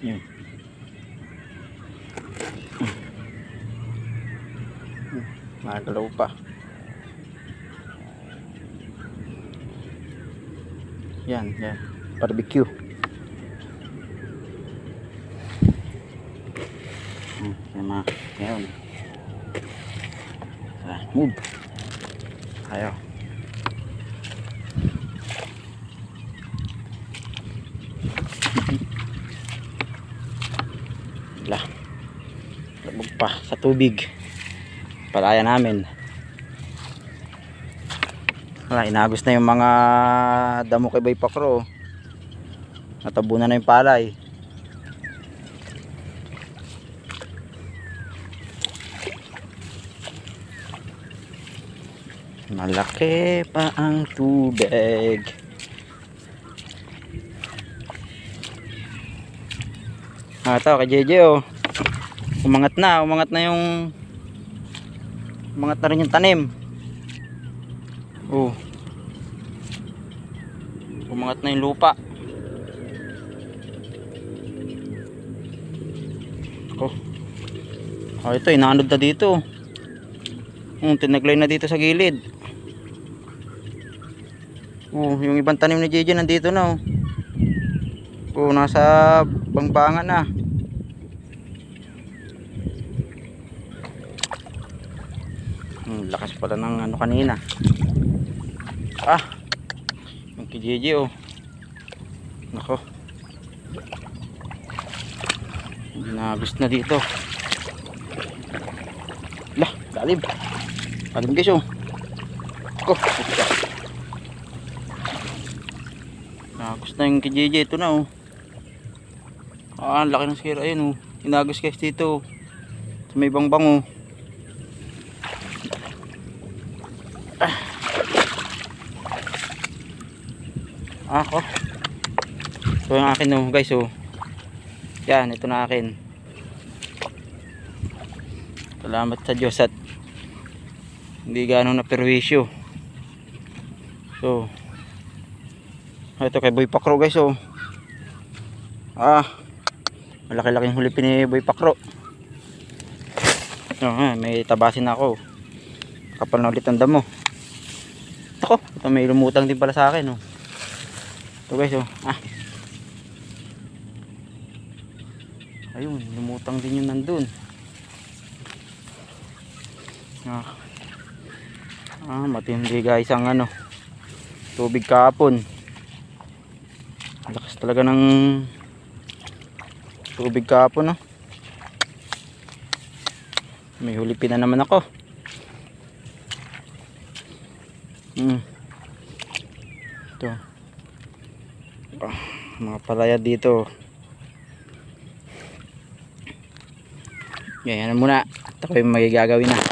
Yun. Magalaw pa. Yan, yan. Barbecue. Yan mga, ngayon. Move. Ayaw. Labog pa sa tubig. Palaya namin. Wala, inagos na yung mga damo kay Boy Pakro. Natabunan na yung palay. Malaki pa ang tubig. Ito kay JJ oh. Umangat na yung umangat na rin yung tanim. Oh. Umangat na yung lupa. Ako. Oh, ito inaanod na dito. Tinaglay na dito sa gilid. Oh, yung ibang tanim ni JJ nandito na oh. Oh, nasa bangbangan na. Lakas pala ng ano kanina. Yung kijiji oh. Nako. Nagus na dito. Lah, lalim. Lalim guys oh. Ako. Nagus na yung kijiji. Ito na oh. Laki ng sira. Ayun oh. Inagos guys dito. Sa may bangbang oh. Ako. Ito yung akin oh guys oh. Yan, ito na akin. Salamat sa Diyos at hindi gano'ng na perwisyo. So ito kay Boy Pakro guys oh. Malaki-laking hulipin ni Boy Pakro. May tabasin ako. Kapal na ulit ang damo. Ako, ito may lumutang din pala sa akin oh. Ito guys oh. Ayun, lumutang din yun nandun. Matindi guys ang ano, tubig kahapon. Lakas talaga ng tubig kahapon oh. May hulipin na naman ako. Ito. Mga palaya dito. Ganyan muna. Ito ko yung magigagawin na.